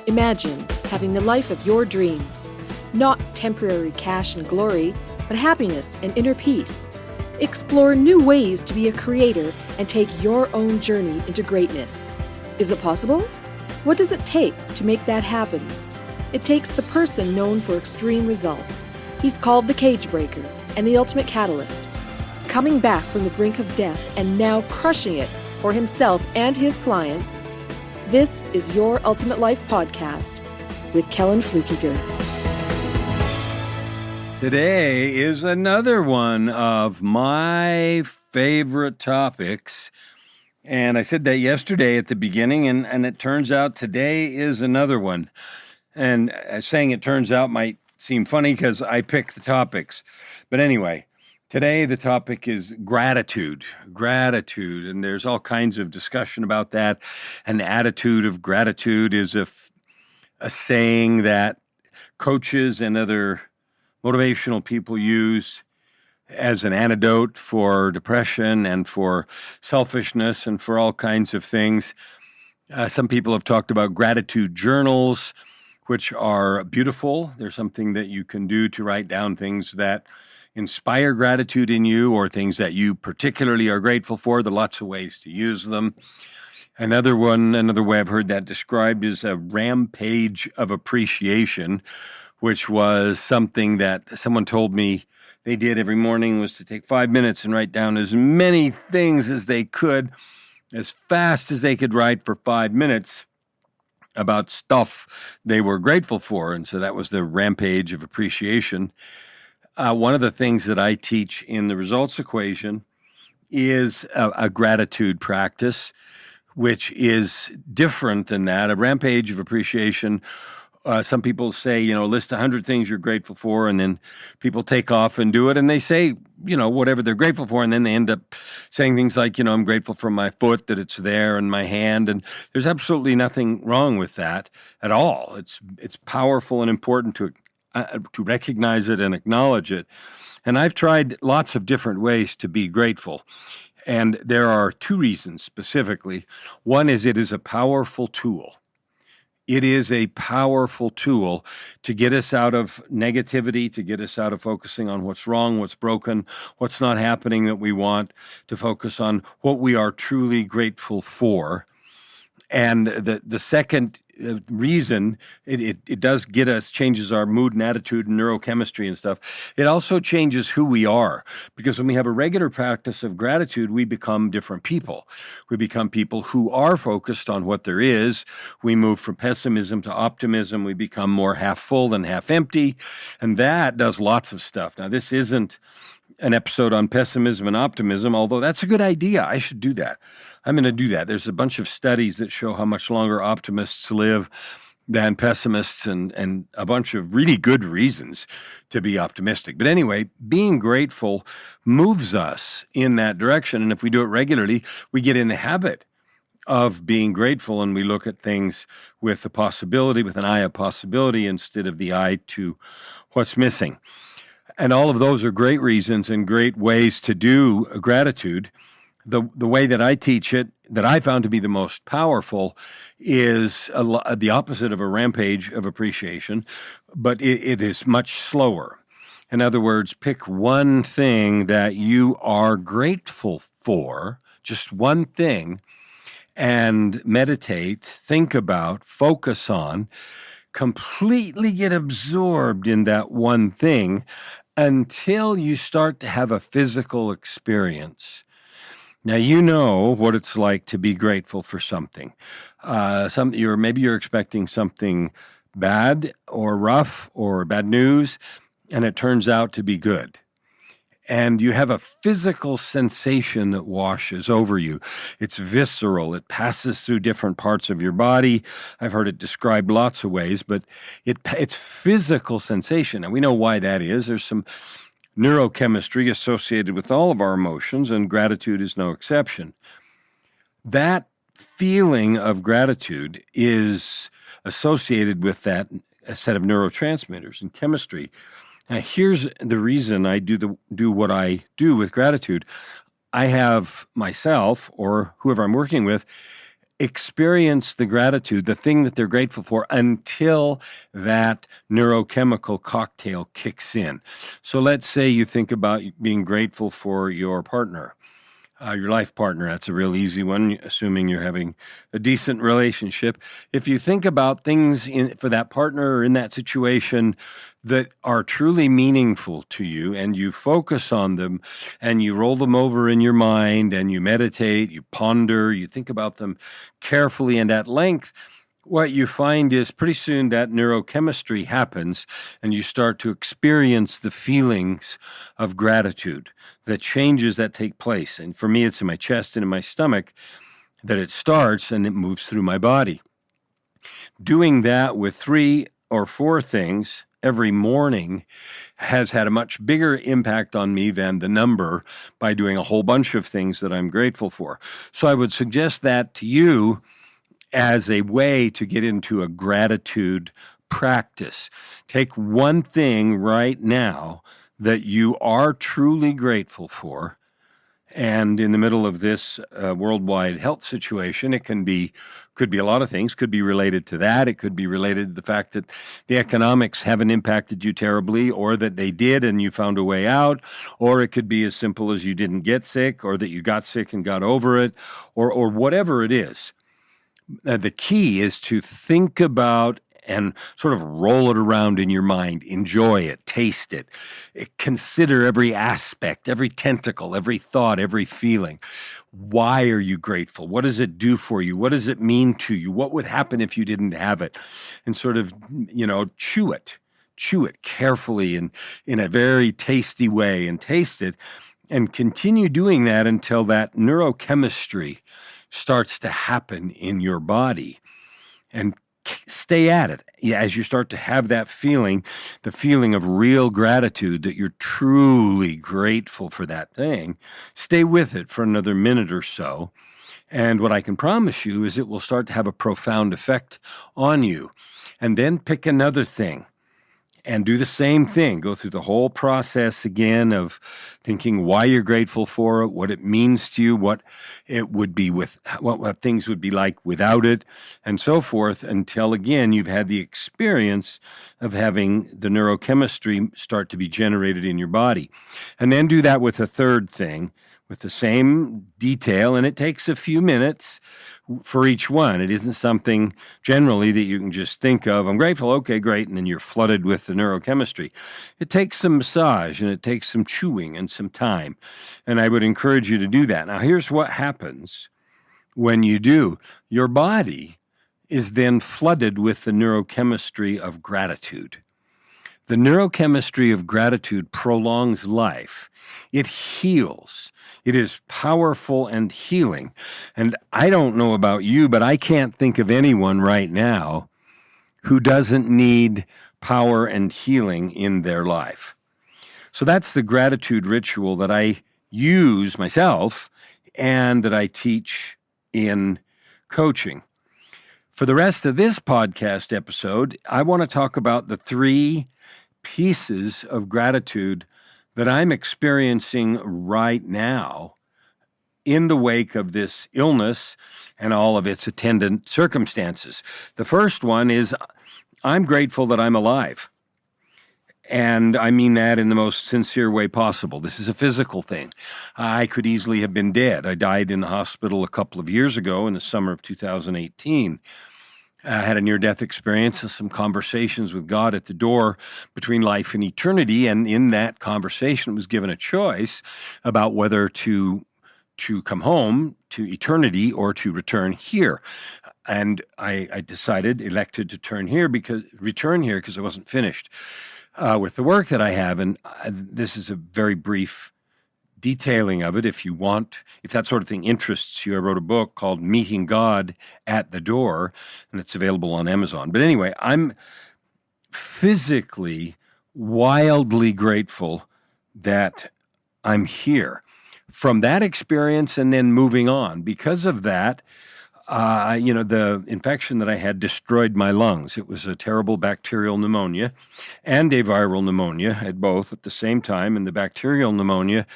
Imagine having the life of your dreams. Not temporary cash and glory, but happiness and inner peace. Explore new ways to be a creator and take your own journey into greatness. Is it possible? What does it take to make that happen? It takes the person known for extreme results. He's called the cage breaker and the ultimate catalyst. Coming back from the brink of death and now crushing it for himself and his clients, this is Your Ultimate Life Podcast with Kellen Flukiger. Today is another one of my favorite topics. And I said that yesterday at the beginning, and it turns out today is another one. And saying it turns out might seem funny because I pick the topics. But anyway, today the topic is gratitude. Gratitude. And there's all kinds of discussion about that. An attitude of gratitude is a saying that coaches and other motivational people use as an antidote for depression and for selfishness and for all kinds of things. Some people have talked about gratitude journals, which are beautiful. They're something that you can do to write down things that inspire gratitude in you or things that you particularly are grateful for. There are lots of ways to use them. Another way I've heard that described is a rampage of appreciation, which was something that someone told me they did every morning, was to take 5 minutes and write down as many things as they could, as fast as they could write for 5 minutes about stuff they were grateful for. And so that was the rampage of appreciation. One of the things that I teach in the results equation is a gratitude practice, which is different than that. A rampage of appreciation, some people say, list 100 things you're grateful for, and then people take off and do it, and they say, whatever they're grateful for, and then they end up saying things like, I'm grateful for my foot, that it's there, and my hand, and there's absolutely nothing wrong with that at all. It's powerful and important to recognize it and acknowledge it. And I've tried lots of different ways to be grateful. And there are two reasons specifically. One is it is a powerful tool. It is a powerful tool to get us out of negativity, to get us out of focusing on what's wrong, what's broken, what's not happening that we want, to focus on what we are truly grateful for. And the second reason it does get us, changes our mood and attitude and neurochemistry and stuff, it also changes who we are. Because when we have a regular practice of gratitude, we become different people. We become people who are focused on what there is. We move from pessimism to optimism. We become more half full than half empty. And that does lots of stuff. Now, this isn't an episode on pessimism and optimism, although that's a good idea. I should do that. I'm going to do that. There's a bunch of studies that show how much longer optimists live than pessimists, and a bunch of really good reasons to be optimistic. But anyway, being grateful moves us in that direction. And if we do it regularly, we get in the habit of being grateful, and we look at things with the possibility, with an eye of possibility instead of the eye to what's missing. And all of those are great reasons and great ways to do gratitude. The way that I teach it, that I found to be the most powerful, is the opposite of a rampage of appreciation, but it is much slower. In other words, pick one thing that you are grateful for, just one thing, and meditate, think about, focus on, completely get absorbed in that one thing until you start to have a physical experience. Now, you know what it's like to be grateful for something. Maybe you're expecting something bad or rough or bad news, and it turns out to be good. And you have a physical sensation that washes over you. It's visceral. It passes through different parts of your body. I've heard it described lots of ways, but it's physical sensation. And we know why that is. There's some neurochemistry associated with all of our emotions, and gratitude is no exception. That feeling of gratitude is associated with that a set of neurotransmitters and chemistry. Now, here's the reason I do what I do with gratitude. I have myself, or whoever I'm working with, experience the gratitude, the thing that they're grateful for, until that neurochemical cocktail kicks in. So let's say you think about being grateful for your partner. Your life partner, that's a real easy one, assuming you're having a decent relationship. If you think about things for that partner or in that situation that are truly meaningful to you, and you focus on them and you roll them over in your mind and you meditate, you ponder, you think about them carefully and at length, what you find is pretty soon that neurochemistry happens and you start to experience the feelings of gratitude, the changes that take place. And for me, it's in my chest and in my stomach that it starts and it moves through my body. Doing that with 3 or 4 things every morning has had a much bigger impact on me than the number by doing a whole bunch of things that I'm grateful for. So I would suggest that to you as a way to get into a gratitude practice. Take one thing right now that you are truly grateful for. And in the middle of this worldwide health situation, it could be a lot of things. Could be related to that. It could be related to the fact that the economics haven't impacted you terribly, or that they did and you found a way out. Or it could be as simple as you didn't get sick, or that you got sick and got over it, or whatever it is. The key is to think about and sort of roll it around in your mind. Enjoy it, taste it, consider every aspect, every tentacle, every thought, every feeling. Why are you grateful? What does it do for you? What does it mean to you? What would happen if you didn't have it? And sort of, chew it carefully and in a very tasty way, and taste it, and continue doing that until that neurochemistry starts to happen in your body, and stay at it. As you start to have that feeling, the feeling of real gratitude that you're truly grateful for that thing, stay with it for another minute or so. And what I can promise you is it will start to have a profound effect on you. And then pick another thing and do the same thing. Go through the whole process again of thinking why you're grateful for it, what it means to you, what it would be what things would be like without it, and so forth, until again you've had the experience of having the neurochemistry start to be generated in your body. And then do that with a third thing with the same detail, and it takes a few minutes for each one. It isn't something generally that you can just think of, I'm grateful, okay, great, and then you're flooded with the neurochemistry. It takes some massage, and it takes some chewing and some time, and I would encourage you to do that. Now, here's what happens when you do. Your body is then flooded with the neurochemistry of gratitude. The neurochemistry of gratitude prolongs life. It heals. It is powerful and healing. And I don't know about you, but I can't think of anyone right now who doesn't need power and healing in their life. So that's the gratitude ritual that I use myself and that I teach in coaching. For the rest of this podcast episode, I want to talk about the 3 pieces of gratitude that I'm experiencing right now in the wake of this illness and all of its attendant circumstances. The first one is I'm grateful that I'm alive. And I mean that in the most sincere way possible. This is a physical thing. I could easily have been dead. I died in the hospital a couple of years ago in the summer of 2018. I had a near-death experience and some conversations with God at the door between life and eternity. And in that conversation, was given a choice about whether to come home to eternity or to return here. And I elected to return here because I wasn't finished with the work that I have. And this is a very brief detailing of it. If that sort of thing interests you, I wrote a book called Meeting God at the Door, and it's available on Amazon. But anyway, I'm physically wildly grateful that I'm here from that experience, and then moving on. Because of that, the infection that I had destroyed my lungs. It was a terrible bacterial pneumonia and a viral pneumonia. I had both at the same time, and the bacterial pneumonia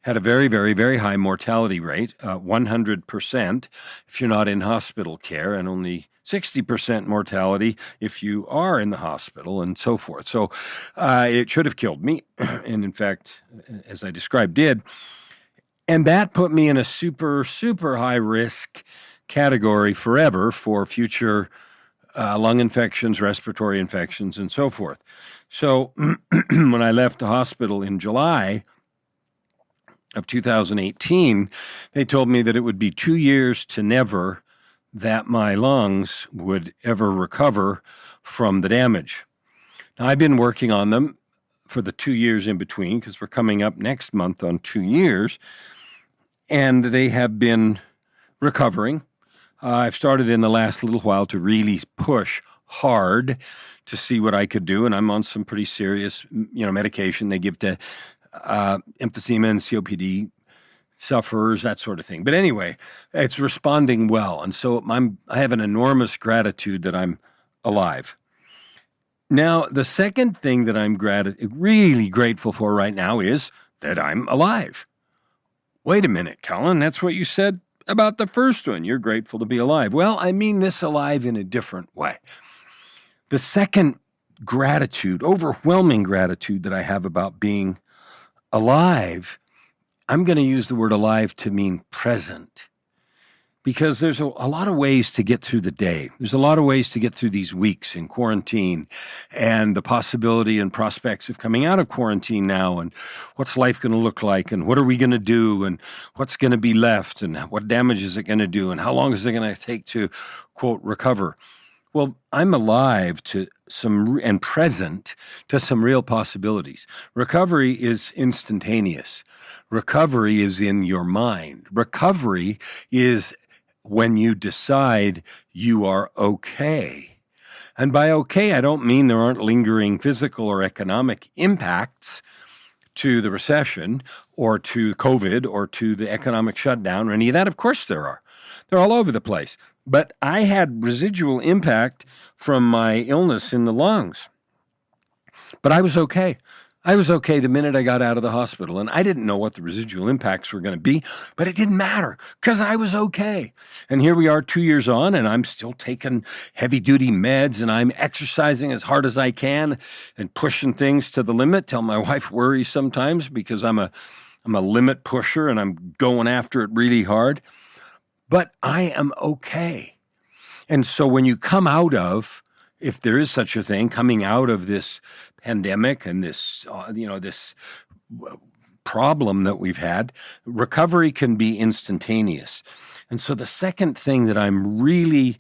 had a very, very, very high mortality rate, 100% if you're not in hospital care, and only 60% mortality if you are in the hospital, and so forth. So it should have killed me, and in fact, as I described, did. And that put me in a super, super high risk category forever for future lung infections, respiratory infections, and so forth. So when I left the hospital in July of 2018, they told me that it would be 2 years to never that my lungs would ever recover from the damage. Now, I've been working on them for the 2 years in between, because we're coming up next month on 2 years, and they have been recovering. I've started in the last little while to really push hard to see what I could do, and I'm on some pretty serious, medication they give to emphysema and COPD sufferers, that sort of thing. But anyway, it's responding well, and so I have an enormous gratitude that I'm alive. Now, the second thing that I'm really grateful for right now is that I'm alive. Wait a minute, Colin, that's what you said about the first one. You're grateful to be alive. Well, I mean this alive in a different way. The second gratitude, overwhelming gratitude that I have about being alive, I'm going to use the word alive to mean present. Because there's a lot of ways to get through the day. There's a lot of ways to get through these weeks in quarantine, and the possibility and prospects of coming out of quarantine now, and what's life going to look like, and what are we going to do, and what's going to be left, and what damage is it going to do, and how long is it going to take to, quote, recover. Well, I'm alive to and present to some real possibilities. Recovery is instantaneous. Recovery is in your mind. Recovery is when you decide you are okay. And by okay, I don't mean there aren't lingering physical or economic impacts to the recession or to COVID or to the economic shutdown or any of that. Of course there are. They're all over the place. But I had residual impact from my illness in the lungs. But I was okay. I was okay the minute I got out of the hospital, and I didn't know what the residual impacts were going to be, but it didn't matter because I was okay. And here we are 2 years on, and I'm still taking heavy-duty meds, and I'm exercising as hard as I can and pushing things to the limit till my wife worries sometimes because I'm a limit pusher, and I'm going after it really hard. But I am okay. And so when you come out of, if there is such a thing, coming out of this pandemic and this, this problem that we've had, recovery can be instantaneous. And so the second thing that I'm really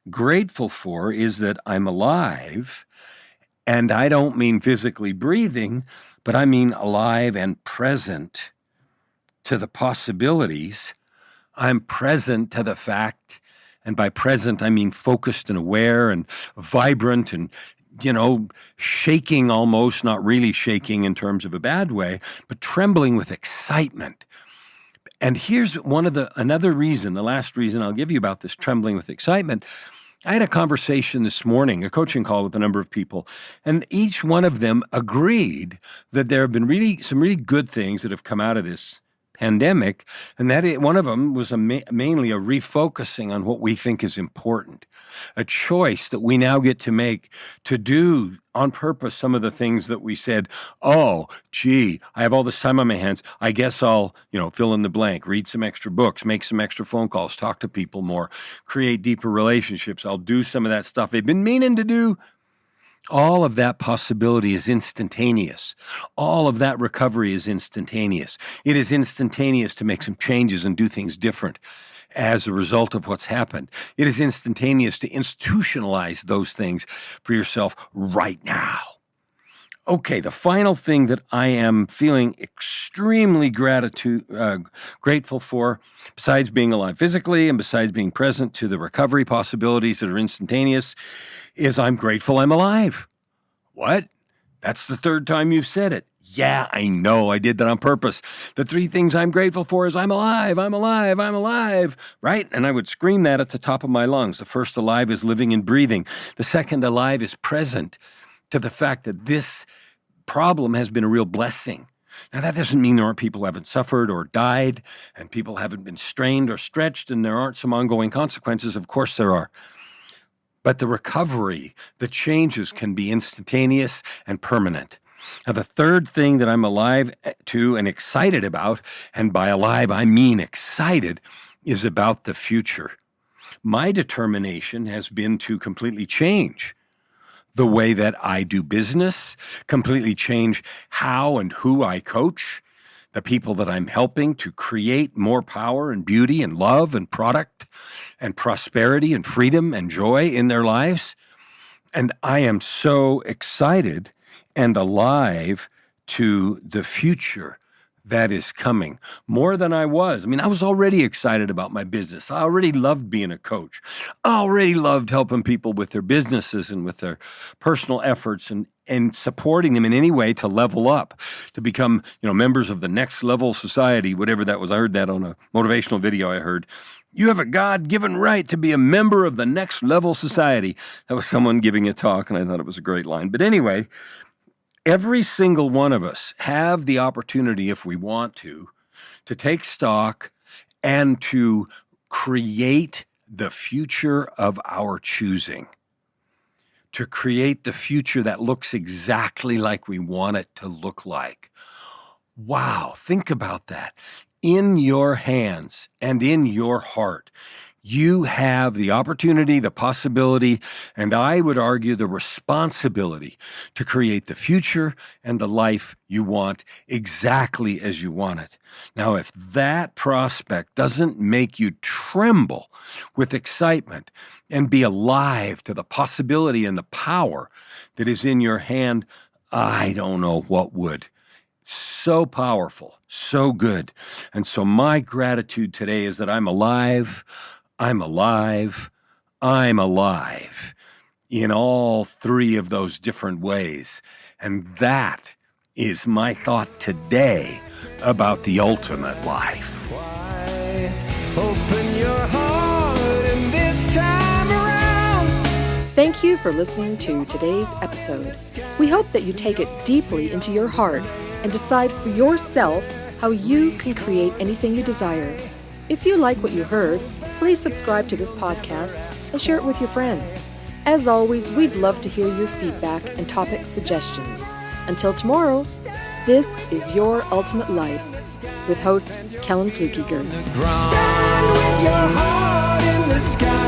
grateful for is that I'm alive, and I don't mean physically breathing, but I mean alive and present to the possibilities. I'm present to the fact, and by present, I mean focused and aware and vibrant and, shaking almost, not really shaking in terms of a bad way, but trembling with excitement. And here's another reason, the last reason I'll give you about this trembling with excitement. I had a conversation this morning, a coaching call with a number of people, and each one of them agreed that there have been some really good things that have come out of this pandemic, and that one of them was mainly a refocusing on what we think is important, a choice that we now get to make to do on purpose some of the things that we said, oh, gee, I have all this time on my hands. I guess I'll, fill in the blank, read some extra books, make some extra phone calls, talk to people more, create deeper relationships. I'll do some of that stuff they've been meaning to do. All of that possibility is instantaneous. All of that recovery is instantaneous. It is instantaneous to make some changes and do things different as a result of what's happened. It is instantaneous to institutionalize those things for yourself right now. Okay, the final thing that I am feeling extremely grateful for, besides being alive physically and besides being present to the recovery possibilities that are instantaneous, is I'm grateful I'm alive. What? That's the third time you've said it. Yeah, I know. I did that on purpose. The three things I'm grateful for is I'm alive, I'm alive, I'm alive, right? And I would scream that at the top of my lungs. The first alive is living and breathing. The second alive is present to the fact that this problem has been a real blessing. Now, that doesn't mean there aren't people who haven't suffered or died, and people haven't been strained or stretched, and there aren't some ongoing consequences. Of course there are. But the recovery, the changes can be instantaneous and permanent. Now, the third thing that I'm alive to and excited about, and by alive I mean excited, is about the future. My determination has been to completely change the way that I do business, completely change how and who I coach, the people that I'm helping to create more power and beauty and love and product and prosperity and freedom and joy in their lives. And I am so excited and alive to the future that is coming, more than I was. I mean, I was already excited about my business. I already loved being a coach. I already loved helping people with their businesses and with their personal efforts and supporting them in any way to level up, to become, members of the next level society, whatever that was. I heard that on a motivational video I heard. You have a God-given right to be a member of the next level society. That was someone giving a talk, and I thought it was a great line. But anyway, every single one of us have the opportunity, if we want to take stock and to create the future of our choosing, to create the future that looks exactly like we want it to look like. Wow, think about that. In your hands and in your heart, you have the opportunity, the possibility, and I would argue the responsibility to create the future and the life you want exactly as you want it. Now, if that prospect doesn't make you tremble with excitement and be alive to the possibility and the power that is in your hand, I don't know what would. So powerful, so good. And so my gratitude today is that I'm alive in all three of those different ways. And that is my thought today about the ultimate life. Why open your heart and this time around? Thank you for listening to today's episode. We hope that you take it deeply into your heart and decide for yourself how you can create anything you desire. If you like what you heard, please subscribe to this podcast and share it with your friends. As always, we'd love to hear your feedback and topic suggestions. Until tomorrow, this is Your Ultimate Life with host Kellen Flukiger. Stand with your heart in the sky.